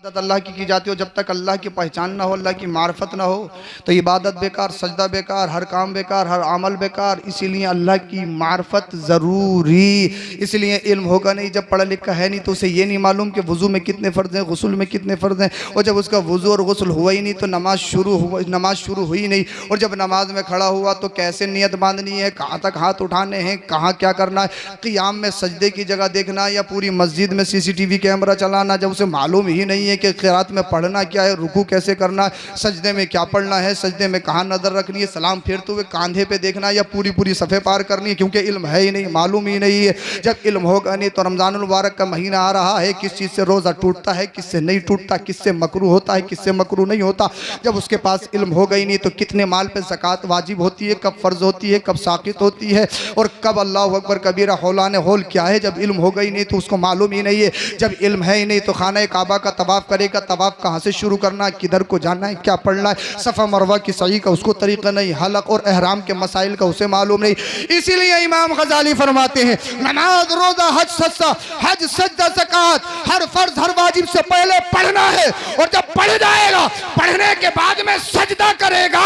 इबादत अल्लाह की जाती हो, जब तक अल्लाह की पहचान ना हो, अल्लाह की मार्फत ना हो तो इबादत बेकार, सजदा बेकार, हर काम बेकार, हर अमल बेकार। इसीलिए अल्लाह की मार्फत ज़रूरी। इसलिए इल्म होगा नहीं, जब पढ़ा लिखा है नहीं तो उसे ये नहीं मालूम कि वज़ू में कितने फ़र्ज़ हैं, गुस्ल में कितने फ़र्ज़ हैं। और जब उसका वज़ू और गुस्ल हुआ ही नहीं तो नमाज शुरू हुई नहीं। और जब नमाज में खड़ा हुआ तो कैसे नियत बांधनी है, कहाँ तक हाथ उठाने हैं, कहाँ क्या करना है, क़ियाम में सजदे की जगह देखना या पूरी मस्जिद में CCTV कैमरा चलाना, जब उसे मालूम ही नहीं है कि क़िरात में पढ़ना क्या है, रुकू कैसे करना है, सजदे में क्या पढ़ना है, सजदे में कहाँ नज़र रखनी है, सलाम फेरते हुए कांधे पे देखना या पूरी पूरी सफ़े पार करनी है, क्योंकि इल्म है ही नहीं, मालूम ही नहीं है। जब इल्म होगा नहीं तो रमज़ानुल मुबारक का महीना आ रहा है, किस चीज़ से रोज़ा टूटता है, किससे नहीं टूटता, किससे मकरू होता है, किससे मकरू नहीं होता। जब उसके पास इल्म होगा ही नहीं तो कितने माल पे ज़कात वाजिब होती है, कब फ़र्ज़ होती है, कब साक़ित होती है, और कब अल्लाहु अकबर कबीरा हौलाने हौल क्या है। जब इल्म होगा ही नहीं तो उसको मालूम ही नहीं है। जब इल्म है ही नहीं तो खाना काबा का तवाफ़ करेगा, तवाफ़ कहाँ से शुरू करना है, किधर को जाना है, क्या पढ़ना है, सफ़ा मरवा की सही का उसको तरीक़ा नहीं, हलक और एहराम के मसाइल का उसे मालूम नहीं। इसीलिए इमाम गज़ाली फरमाते हैं, नमाज, रोज़ा, हज, सजदा, ज़कात, हर फ़र्ज़ हर वाजिब से पहले पढ़ना है। और जब पढ़ जाएगा, पढ़ने के बाद में सजदा करेगा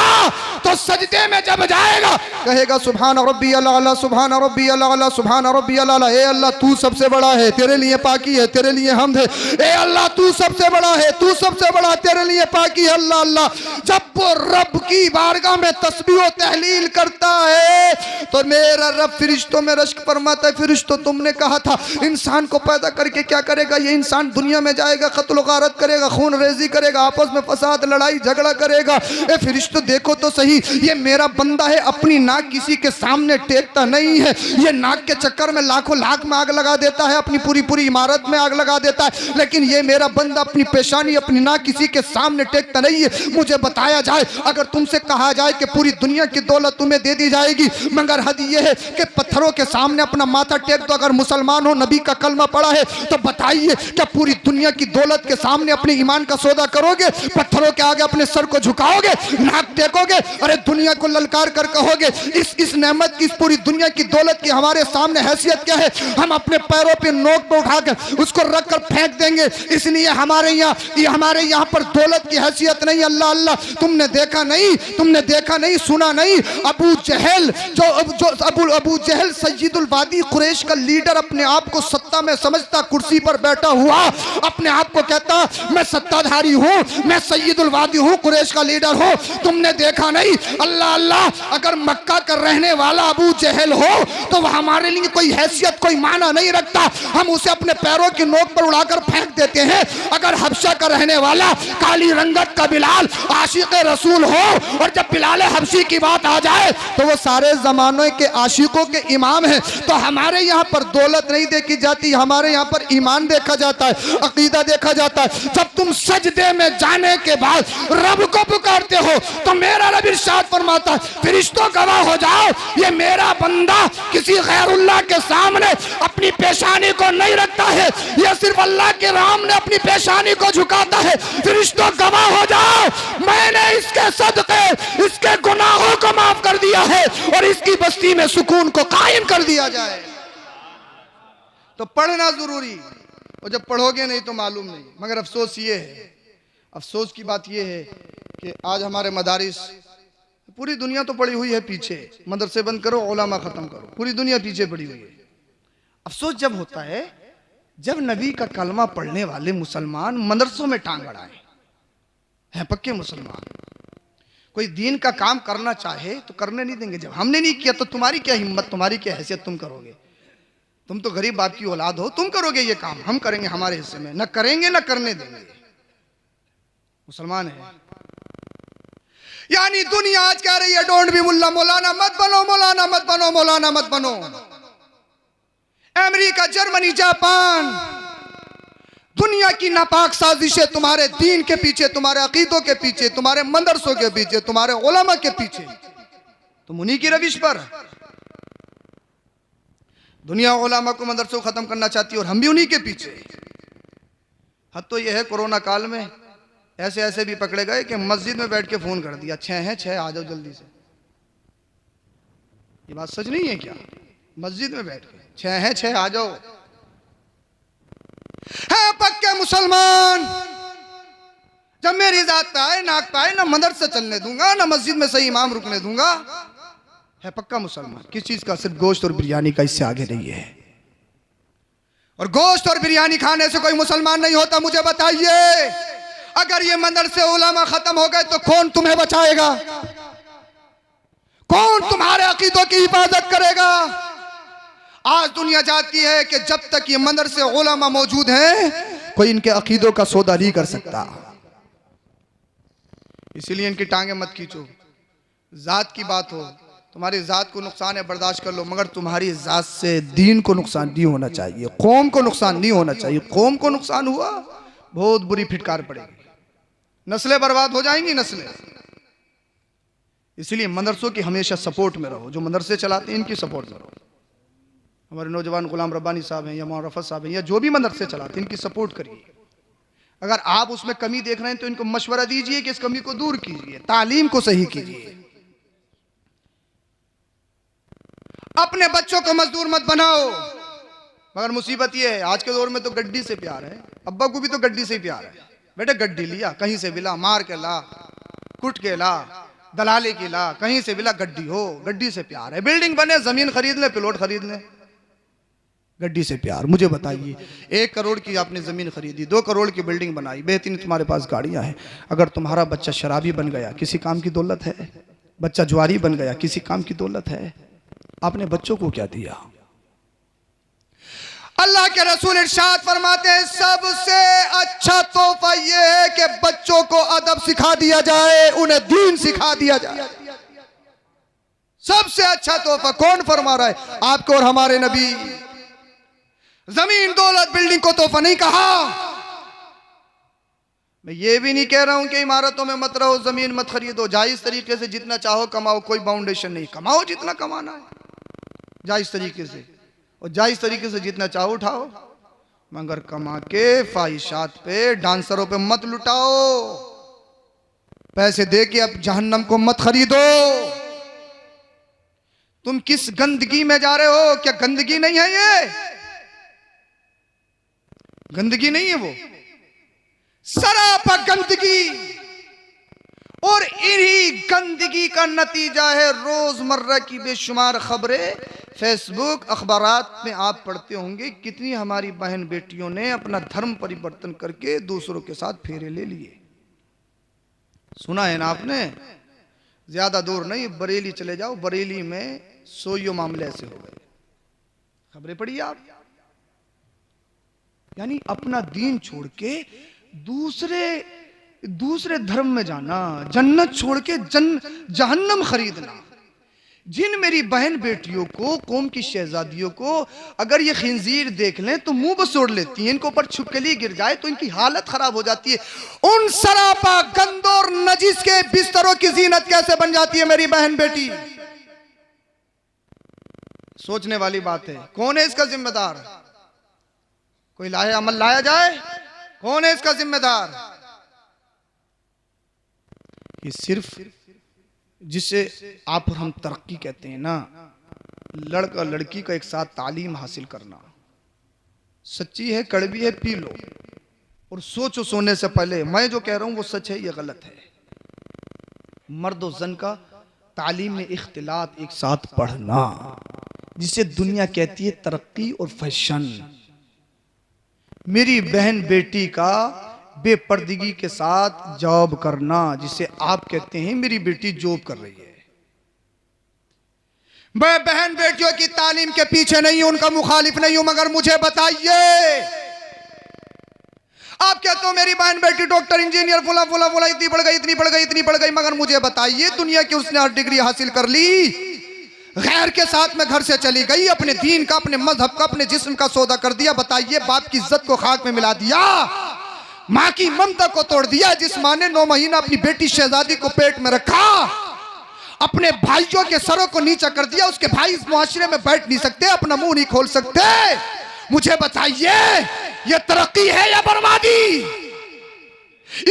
तो सजदे में जब जाएगा कहेगा सुभान रब्बियल आला, सुभान रब्बियल आला, सुभान रब्बियल आला। ए अल्लाह तू सबसे बड़ा है, तेरे लिए पाकी है, तेरे लिए हम्द है। ए अल्लाह तू सबसे बड़ा है, तू सबसे बड़ा, तेरे लिए पाकी है। अल्लाह अल्लाह। जब वो रब की बारगाह में तस्बीह और तहलील करता है तो मेरा रब फरिश्तों में रश्क फरमाता है, फरिश्तों तुमने कहा था इंसान को पैदा करके क्या करेगा, ये इंसान दुनिया में जाएगा, कत्ल गारत करेगा, खून रेजी करेगा, आपस में फसाद, लड़ाई झगड़ा करेगा। ए फरिश्तों देखो तो सही, ये मेरा बंदा है, अपनी नाक किसी के सामने टेकता नहीं है, ये नाक के चक्कर में लाखों लाख में आग लगा देता है, अपनी पूरी पूरी इमारत में आग लगा देता है। लेकिन ये मेरा बंदा अपनी पेशानी, अपनी नाक किसी के सामने टेकता नहीं है। मुझे बताया जाए, अगर तुमसे कहा जाए कि पूरी दुनिया की दौलत तुम्हें दे दी जाएगी, मगर हद ये है कि पत्थरों के सामने अपना माथा टेक दो, अगर मुसलमान हो, नबी का कलमा पढ़ा है, तो बताइए क्या पूरी दुनिया की दौलत के सामने अपने ईमान का सौदा करोगे? पत्थरों के आगे अपने सर को झुकाओगे, नाक टेकोगे, अरे दुनिया को ललकार कर कहोगे इस नेमत की, इस पूरी दुनिया की दौलत की हमारे सामने हैसियत क्या है? हम अपने पैरों पे नोक पे उठाकर उसको रख कर फेंक देंगे। इसलिए हमारे यहाँ पर दौलत की हैसियत नहीं। अल्लाह अल्लाह, तुमने देखा नहीं, सुना नहीं, अबू जहल अबू जहल सय्यदुल वादी कुरैश का लीडर, अपने आप को सत्ता में समझता, कुर्सी पर बैठा हुआ अपने आप को कहता मैं सत्ताधारी हूँ, मैं सय्यदुल वादी हूँ, कुरैश का लीडर हूँ। तुमने देखा नहीं? अल्लाह अल्लाह, अगर मक्का का रहने वाला अबू जहल हो तो वह हमारे लिए कोई हैसियत, कोई माना नहीं रखता, हम उसे अपने पैरों की नोक पर उड़ाकर फेंक देते हैं। अगर हबशा का रहने वाला काली रंगत का बिलाल आशिक रसूल हो, और जब बिलाल हबशी की बात आ जाए तो वो सारे जमाने के आशिकों के इमाम हैं। तो हमारे यहाँ पर दौलत नहीं देखी जाती, हमारे यहाँ पर ईमान देखा जाता है, अकीदा देखा जाता है। जब तुम सजदे में जाने के बाद रब को पुकारते हो तो मेरा रब इरशाद फरमाता है, फरिश्तों गवाह हो जाओ, ये मेरा बंदा किसी गैरुल्लाह के सामने अपनी पेशानी को नहीं रखता है, यह सिर्फ अल्लाह के राम ने अपनी पेशानी को झुकाता है। फरिश्तों गवाह हो जाओ, मैंने इसके सदक़े इसके गुनाहों को माफ कर दिया है और इसकी बस्ती में सुकून को कायम कर दिया जाए। तो पढ़ना जरूरी, और जब पढ़ोगे नहीं तो मालूम नहीं। मगर अफसोस ये है, अफसोस की बात यह है कि आज हमारे मदारिस, पूरी दुनिया तो पड़ी हुई है पीछे, मदरसे बंद करो, उलमा खत्म करो, पूरी दुनिया पीछे पड़ी हुई है। अफसोस जब होता है जब नबी का कलमा पढ़ने वाले मुसलमान मदरसों में टांग अड़ाए हैं, पक्के मुसलमान। कोई दीन का काम करना चाहे तो करने नहीं देंगे। जब हमने नहीं किया तो तुम्हारी क्या हिम्मत, तुम्हारी क्या हैसियत, तुम करोगे? तुम तो गरीब बाप की औलाद हो, तुम करोगे ये काम, हम करेंगे हमारे हिस्से में, न करेंगे न करने देंगे। मुसलमान है। यानी दुनिया आज कह रही है डोंट बी मुल्ला, मौलाना मत बनो, मौलाना मत बनो, मौलाना मत बनो। अमेरिका, जर्मनी, जापान, दुनिया की नापाक साजिशें तुम्हारे दीन के पीछे, तुम्हारे अकीदों के पीछे, तुम्हारे मदरसों के पीछे, तुम्हारे उलमा के पीछे, तुम उन्हीं की रविश पर। दुनिया उलमा को मदरसों खत्म करना चाहती है और हम भी उन्हीं के पीछे। हद तो यह है, कोरोना काल में ऐसे ऐसे भी पकड़े गए कि मस्जिद में बैठ के फोन कर दिया, 6 हैं 6 आ जाओ जल्दी से। ये बात सच नहीं है क्या? मस्जिद में बैठ के 6 हैं 6 आ जाओ। है पक्के मुसलमान, जात पे आए नाक पे आए, ना मदरसे चलने दूंगा, ना मस्जिद में सही इमाम रुकने दूंगा। है पक्का मुसलमान। किस चीज का? सिर्फ गोश्त और बिरयानी का, इससे आगे नहीं है। और गोश्त और बिरयानी खाने से कोई मुसलमान नहीं होता। मुझे बताइए, अगर ये मदरसे उलमा खत्म हो गए तो कौन तुम्हें बचाएगा? कौन तुम्हारे अकीदों की हिफाजत करेगा? आज दुनिया जानती है कि जब तक ये मदरसे उलमा मौजूद हैं, कोई इनके अकीदों का सौदा नहीं कर सकता। इसीलिए इनकी टांगे मत खींचो। जात की बात हो, तुम्हारी जात को नुकसान है बर्दाश्त कर लो, मगर तुम्हारी जात से दीन को नुकसान नहीं होना चाहिए, कौम को नुकसान नहीं होना चाहिए। कौम को नुकसान हुआ, बहुत बुरी फिटकार पड़ेगी, नस्लें बर्बाद हो जाएंगी, नस्लें। इसलिए मदरसों की हमेशा सपोर्ट में रहो। जो मदरसे चलाते हैं इनकी सपोर्ट में रहो। हमारे नौजवान गुलाम रब्बानी साहब हैं या मौलाना रफत साहब हैं या जो भी मदरसे चलाते हैं, इनकी सपोर्ट करिए। अगर आप उसमें कमी देख रहे हैं तो इनको मशवरा दीजिए कि इस कमी को दूर कीजिए, तालीम को सही कीजिए। अपने बच्चों को मजदूर मत बनाओ। मगर मुसीबत ये है, आज के दौर में तो गड्डी से प्यार है। अब्बा को भी तो गड्डी से ही प्यार है। बेटे गड्डी लिया, कहीं से भी ला, मार के ला, कुट के ला, दलाली की ला, कहीं से भी ला, गड्डी हो, गड्डी से प्यार है। बिल्डिंग बने, जमीन खरीद ले, प्लॉट खरीद ले, गड्डी से प्यार। मुझे बताइए, 1 करोड़ की आपने जमीन खरीदी, 2 करोड़ की बिल्डिंग बनाई, बेहतरीन तुम्हारे पास गाड़ियां हैं। अगर तुम्हारा बच्चा शराबी बन गया, किसी काम की दौलत है? बच्चा जुआरी बन गया, किसी काम की दौलत है? आपने बच्चों को क्या दिया? अल्लाह के रसूल इरशाद फरमाते हैं, सबसे अच्छा तोहफा यह है कि बच्चों को अदब सिखा दिया जाए, उन्हें दीन सिखा दिया जाए। सबसे अच्छा तोहफा कौन फरमा रहा है? आपको और हमारे नबी। जमीन दौलत बिल्डिंग को तोहफा नहीं कहा। मैं ये भी नहीं कह रहा हूं कि इमारतों में मत रहो, जमीन मत खरीदो। जायज तरीके से जितना चाहो कमाओ, कोई बाउंडेशन नहीं, कमाओ जितना कमाना है जायज तरीके से, और जायज तरीके से जितना चाहो उठाओ, मगर कमा के ख्वाहिशात पे, डांसरों पे मत लुटाओ। पैसे दे के अब जहन्नम को मत खरीदो। तुम किस गंदगी में जा रहे हो? क्या गंदगी नहीं है ये? गंदगी नहीं है वो, सरापा गंदगी। और इन्हीं गंदगी का नतीजा है रोजमर्रा की बेशुमार खबरें। फेसबुक, अखबारात में आप पढ़ते होंगे कितनी हमारी बहन बेटियों ने अपना धर्म परिवर्तन करके दूसरों के साथ फेरे ले लिए। सुना है ना आपने? ज्यादा दूर नहीं, बरेली चले जाओ, बरेली में 100 मामले ऐसे हो गए। खबरें पढ़िए आप। यानी अपना दीन छोड़ के दूसरे धर्म में जाना, जन्नत छोड़ के जहन्नम खरीदना। जिन मेरी बहन बेटियों को, कौम की शहजादियों को अगर ये खिंजीर देख लें तो मुंह बसोड़ लेती हैं, इनको ऊपर छुपकली गिर जाए तो इनकी हालत खराब हो जाती है। उन सरापा गंदोर नजिस के बिस्तरों की जीनत कैसे बन जाती है मेरी बहन बेटी? सोचने वाली बात है। कौन है इसका जिम्मेदार? कोई लाए अमल लाया जाए? कौन है इसका जिम्मेदार? ये सिर्फ जिसे आप और हम तरक्की कहते हैं ना, लड़का लड़की का एक साथ तालीम हासिल करना। सच्ची है, कड़वी है, पी लो और सोचो सोने से पहले। मैं जो कह रहा हूं वो सच है, ये गलत है। मर्द और जन का तालीम में इख्तिलात एक साथ पढ़ना, जिसे दुनिया कहती है तरक्की और फैशन। मेरी बहन बेटी का बेपर्दगी के साथ जॉब करना, जिसे आप कहते हैं मेरी बेटी जॉब कर रही है। मैं बहन बेटियों की तालीम के पीछे नहीं हूं, उनका मुखालिफ नहीं हूं, मगर मुझे बताइए, आप कहते हो मेरी बहन बेटी डॉक्टर इंजीनियर फुला फुला फुला, इतनी पढ़ गई, इतनी पढ़ गई, इतनी पढ़ गई, मगर मुझे बताइए दुनिया की उसने 8 डिग्री हासिल कर ली, गैर के साथ में घर से चली गई, अपने दीन का, अपने मजहब का, अपने जिस्म का सौदा कर दिया। बताइए, बाप की इज्जत को खाक में मिला दिया, माँ की ममता को तोड़ दिया। जिस माँ ने 9 महीना अपनी बेटी शहजादी को पेट में रखा, अपने भाइयों के सरों को नीचा कर दिया, उसके भाई इस मुआशरे में बैठ नहीं सकते, अपना मुंह नहीं खोल सकते। मुझे बताइए, ये तरक्की है या बर्बादी?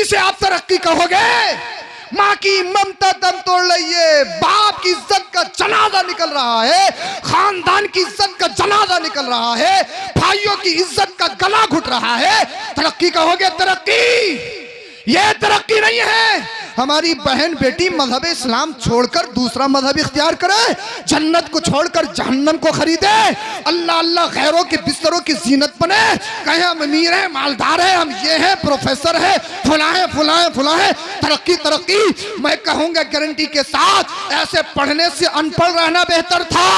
इसे आप तरक्की कहोगे? माँ की ममता दम तोड़ रही है, बाप की इज्जत का जनाजा निकल रहा है, खानदान की इज्जत का जनाजा निकल रहा है, भाइयों की इज्जत का गला घुट रहा है। तरक्की कहोगे? तरक्की ये तरक्की नहीं है। हमारी बहन बेटी मजहब इस्लाम छोड़कर दूसरा मजहब इख्तियार करे, जन्नत को छोड़कर जहन्नम को खरीदे, अल्लाह अल्लाह गैरों के बिस्तरों की जीनत बने, कहे हम अमीर हैं, मालदार हैं, हम ये हैं, प्रोफेसर हैं, फुलाए फुलाए फुलाए, तरक्की तरक्की। मैं कहूँगा गारंटी के साथ, ऐसे पढ़ने से अनपढ़ रहना बेहतर था,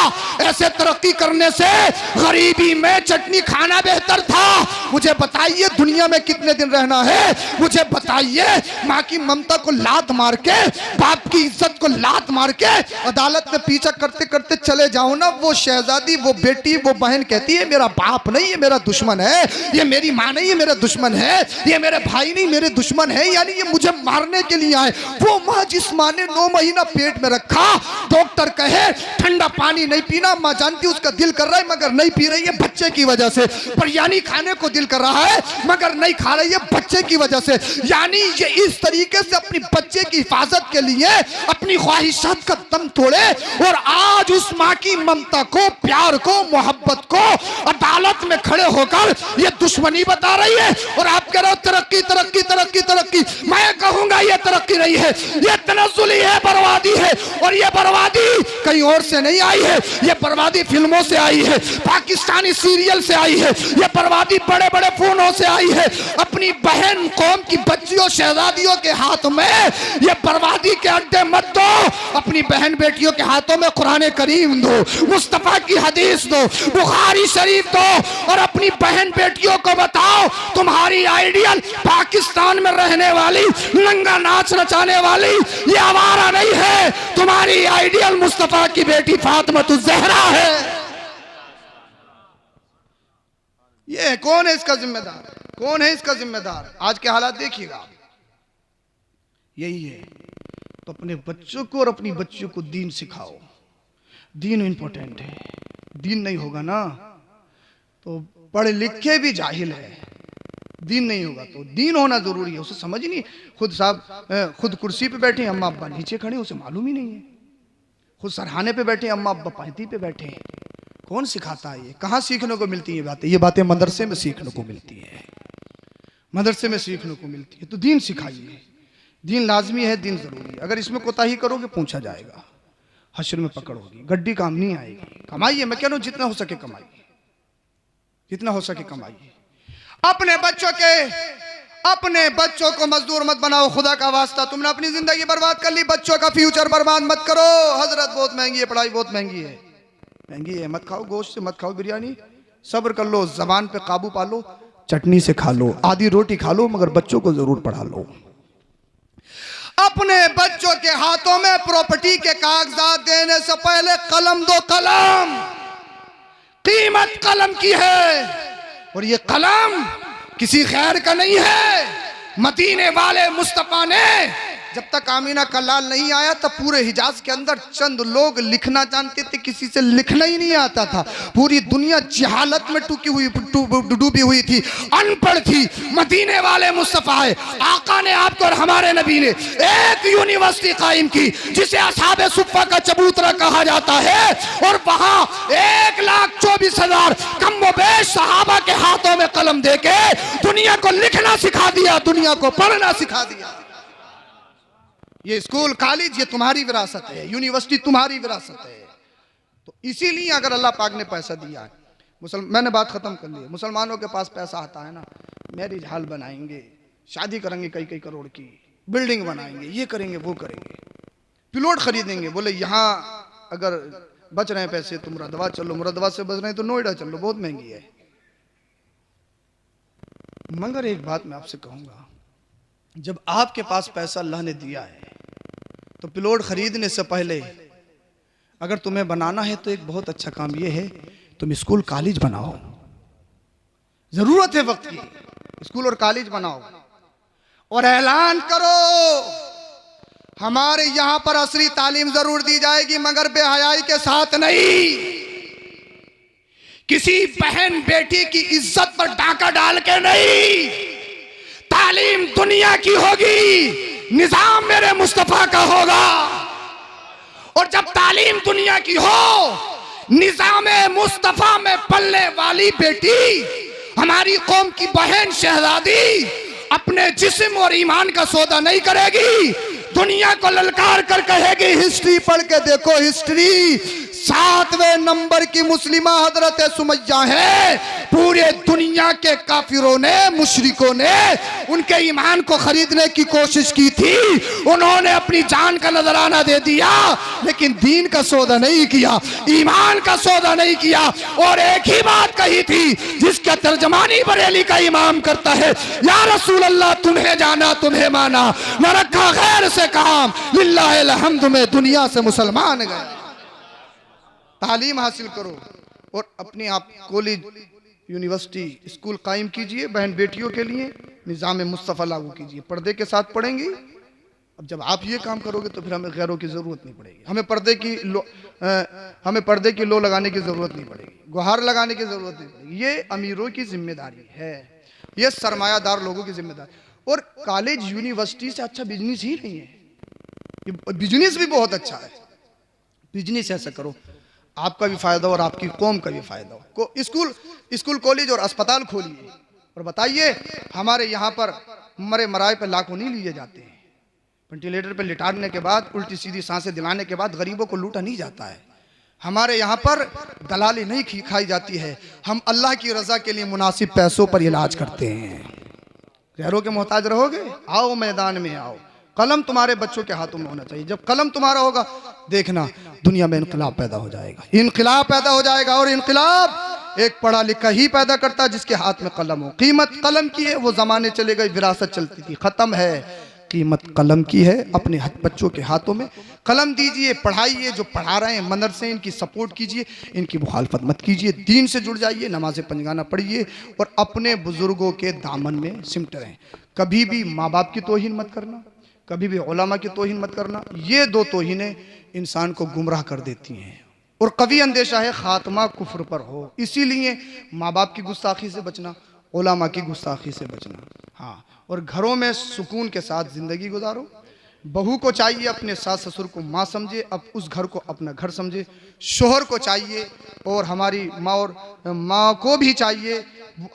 ऐसे तरक्की करने से गरीबी में चटनी खाना बेहतर था। मुझे बताइए दुनिया में कितने दिन रहना है? मुझे बताइए, माँ की ममता को लात मार के, बाप की इज्जत को लात मार के अदालत में पीछा करते करते चले जाओ ना, वो शहजादी, वो बेटी, वो बहन कहती है मेरा बाप नहीं, ये मेरा दुश्मन है, ये मेरी माँ नहीं, ये मेरा दुश्मन है, ये मेरे भाई नहीं, मेरे दुश्मन है, यानी ये मुझे मारने के लिए आए। वो माँ जिस माँ ने 9 महीना पेट में रखा, डॉक्टर कहे ठंडा पानी नहीं पीना, माँ जानती उसका दिल कर रहा है मगर नहीं पी रही है बच्चे की वजह से, बिरयानी खाने को दिल कर रहा है मगर नहीं खा रही है बच्चे की वजह से। यानी ये इस तरीके से अपनी बच्चे की हिफाजत के लिए अपनी ख्वाहिशात का दम तोड़े, और आज उस माँ की ममता को, प्यार को, मोहब्बत को अदालत में खड़े होकर ये दुश्मनी बता रही है। और आप कह रहे हो तरक्की तरक्की तरक्की तरक्की। मैं कहूंगा ये तरक्की नहीं है, ये तनज़्ज़ुली है, बर्बादी है। और ये बर्बादी कहीं और से नहीं आई है, ये बर्बादी फिल्मों से आई है, पाकिस्तानी सीरियल से आई है, ये बर्बादी बड़े बड़े फोनों से आई है। अपनी बहन कौम की बच्चियों शहजादियों के हाथ में ये बर्बादी के अड्डे मत दो, अपनी बहन बेटियों के हाथों में कुरान करीम दो, मुस्तफा की हदीस दो, बुखारी शरीफ दो, और अपनी बहन बेटियों को बताओ तुम्हारी आइडियल पाकिस्तान में रहने वाली, नंगा नाच नचाने वाली ये आवारा नहीं है, तुम्हारी आइडियल मुस्तफा की बेटी फातिमातुज़ ज़हरा है। ये कौन है इसका जिम्मेदार? कौन है इसका जिम्मेदार? आज के हालात देखिएगा, यही है। तो अपने बच्चों को और अपनी बच्चियों को दीन सिखाओ, दीन इंपॉर्टेंट है। दीन नहीं होगा ना तो पढ़े लिखे भी जाहिल है, दीन नहीं होगा तो दीन होना जरूरी है। उसे समझ ही नहीं, खुद साहब खुद कुर्सी पे बैठे, अम्मा अब्बा नीचे खड़े, उसे मालूम ही नहीं है। खुद सरहाने पे बैठे, अम्मा अब्बा पायती पे बैठे हैं। कौन सिखाता है? ये कहाँ सीखने को मिलती है बातें? ये बातें मदरसे में सीखने को मिलती है, मदरसे में सीखने को मिलती है। तो दीन सिखाइए, दीन लाजमी है, दीन जरूरी है। अगर इसमें कोताही करोगे पूछा जाएगा, हश्र में पकड़ होगी, गड्डी काम नहीं आएगी। कमाइए, मैं कह रहा हूं जितना हो सके कमाइए, जितना हो सके कमाइए। अपने बच्चों को मजदूर मत बनाओ, खुदा का वास्ता। तुमने अपनी जिंदगी बर्बाद कर ली, बच्चों का फ्यूचर बर्बाद मत करो। हजरत बहुत महंगी है, पढ़ाई बहुत महंगी है, महंगी है। मत खाओ गोश्त से, मत खाओ बिरयानी, सब्र कर लो, जबान पे काबू पा लो, चटनी से खा लो, आधी रोटी खा लो, मगर बच्चों को जरूर पढ़ा लो। अपने बच्चों के हाथों में प्रॉपर्टी के कागजात देने से पहले कलम दो। कलम, कीमत कलम की है, और ये कलम किसी खैर का नहीं है। मदीने वाले मुस्तफा ने जब तक आमीना का लाल नहीं आया तब पूरे हिजाज के अंदर चंद लोग लिखना जानते थे, किसी से लिखना ही नहीं आता था। पूरी दुनिया जहालत में डूबी हुई थी, अनपढ़ थी। मदीने वाले मुस्तफा है, आका ने आपको और हमारे नबी ने एक यूनिवर्सिटी कायम की जिसे असहाबे सुफ़्फ़ा का चबूतरा कहा जाता है, और वहां 1,24,000 कम-ओ-बेश सहाबा के हाथों में कलम देके दुनिया को लिखना सिखा दिया, दुनिया को पढ़ना सिखा दिया। ये स्कूल कॉलेज ये तुम्हारी विरासत है, यूनिवर्सिटी तुम्हारी विरासत है। तो इसीलिए अगर अल्लाह पाक ने पैसा दिया है, मैंने बात खत्म कर ली है। मुसलमानों के पास पैसा आता है ना, मैरिज हॉल बनाएंगे, शादी करेंगे कई कई करोड़ की, बिल्डिंग बनाएंगे, ये करेंगे वो करेंगे, प्लॉट खरीदेंगे। बोले यहाँ अगर बच रहे हैं पैसे तो मुरादाबाद चलो, मुरादाबाद से बच रहे हैं तो नोएडा चलो, बहुत महंगी है। मगर एक बात मैं आपसे कहूंगा, जब आपके पास पैसा अल्लाह ने दिया है तो प्लॉट खरीदने से पहले अगर तुम्हें बनाना है तो एक बहुत अच्छा काम यह है, तुम स्कूल कॉलेज बनाओ। जरूरत है वक्त की, स्कूल और कॉलेज बनाओ और ऐलान करो हमारे यहां पर असली तालीम जरूर दी जाएगी, मगर बेहयाई के साथ नहीं। किसी बहन बेटी की इज्जत पर डाका डाल के नहीं। तालीम दुनिया की होगी, निजाम मेरे मुस्तफा का होगा। और जब तालीम दुनिया की हो, निजाम मुस्तफा में पलने वाली बेटी, हमारी कौम की बहन शहजादी अपने जिस्म और ईमान का सौदा नहीं करेगी, दुनिया को ललकार कर कहेगी हिस्ट्री पढ़ के देखो, हिस्ट्री 7वें नंबर की मुस्लिमा हजरत सुमैया है। पूरे दुनिया के काफिरों ने, मुशरिकों ने उनके ईमान को खरीदने की कोशिश की थी, उन्होंने अपनी जान का नजराना दे दिया, लेकिन दीन का सौदा नहीं किया, ईमान का सौदा नहीं किया। और एक ही बात कही थी जिसका तर्जमानी बरेली का इमाम करता है, या रसूल अल्लाह तुम्हें जाना तुम्हें माना, न रखा गैर से काम, लिल्लाहिल हम्द में दुनिया से मुसलमान गए। तालीम हासिल करो और अपने आप कॉलेज, यूनिवर्सिटी, स्कूल कायम कीजिए। बहन बेटियों के लिए निज़ाम मुस्तफ़ा लागू कीजिए, पर्दे के साथ पढ़ेंगी। अब जब आप ये काम करोगे तो फिर हमें गैरों की ज़रूरत नहीं पड़ेगी, हमें पर्दे की लो लगाने की ज़रूरत नहीं पड़ेगी, गुहार लगाने की ज़रूरत नहीं पड़ेगी। ये अमीरों की जिम्मेदारी है, ये सरमायादार लोगों की जिम्मेदारी। और कॉलेज यूनिवर्सिटी से अच्छा बिजनेस ही नहीं है, बिजनेस भी बहुत अच्छा है। बिजनेस ऐसा करो आपका भी फायदा और आपकी कौम का भी फायदा हो। स्कूल कॉलेज और अस्पताल खोलिए और बताइए, हमारे यहाँ पर मरे मराए पे लाखों नहीं लिए जाते हैं, वेंटिलेटर पे लिटाने के बाद, उल्टी सीधी सांसें दिलाने के बाद गरीबों को लूटा नहीं जाता है। हमारे यहाँ पर दलाली नहीं खाई जाती है, हम अल्लाह की रजा के लिए मुनासिब पैसों पर इलाज करते हैं। गैरों के मोहताज रहोगे, आओ मैदान में आओ। कलम तुम्हारे बच्चों के हाथों में होना चाहिए। जब कलम तुम्हारा होगा, देखना दुनिया में इनकलाब पैदा हो जाएगा, इनकलाब पैदा हो जाएगा। और इनकलाब एक पढ़ा लिखा ही पैदा करता है जिसके हाथ में कलम हो। कीमत कलम की है, वो जमाने चले गए, विरासत चलती थी, खत्म है। कीमत कलम की है, अपने बच्चों के हाथों में कलम दीजिए, पढ़ाइए। जो पढ़ा रहे हैं मदरसे, इनकी सपोर्ट कीजिए, इनकी मुखालफत मत कीजिए, दीन से जुड़ जाइए, नमाज़ पंजगाना पढ़िए और अपने बुजुर्गों के दामन में सिमट रहें। कभी भी माँ बाप की तौहीन मत करना, कभी भी उलमा की तौहीन मत करना। ये दो तौहीनें इंसान को गुमराह कर देती हैं और कभी अंदेशा है खात्मा कुफ्र पर हो। इसीलिए माँ बाप की गुस्ताखी से बचना, उलमा की गुस्ताखी से बचना। हाँ, और घरों में सुकून के साथ ज़िंदगी गुजारो। बहू को चाहिए अपने सास ससुर को माँ समझे, अब उस घर को अपना घर समझे। शोहर को चाहिए, और हमारी माँ को भी चाहिए,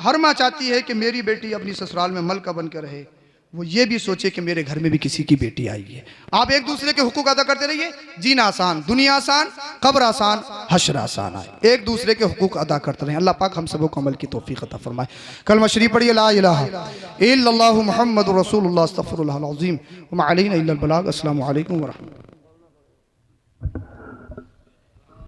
हर माँ चाहती है कि मेरी बेटी अपनी ससुराल में मलका बन कर रहे। वो ये भी सोचे कि मेरे घर में भी किसी की बेटी आई है। आप एक दूसरे के हुकूक अदा करते रहिए, जीना आसान, दुनिया आसान, कब्र आसान, हश्र आसान आए। एक दूसरे के हुकूक अदा करते रहें। अल्लाह पाक हम सबों को अमल की तौफीक अता फरमाए। कलमा शरीफ पढ़िए, ला इलाहा इल्लल्लाहु मुहम्मदुर रसूलुल्लाह अस्तगफिरुल्लाहल अज़ीम व मा अलैना इल्लल बलाग। अस्सलामु अलैकुम व रहमतुल्लाह।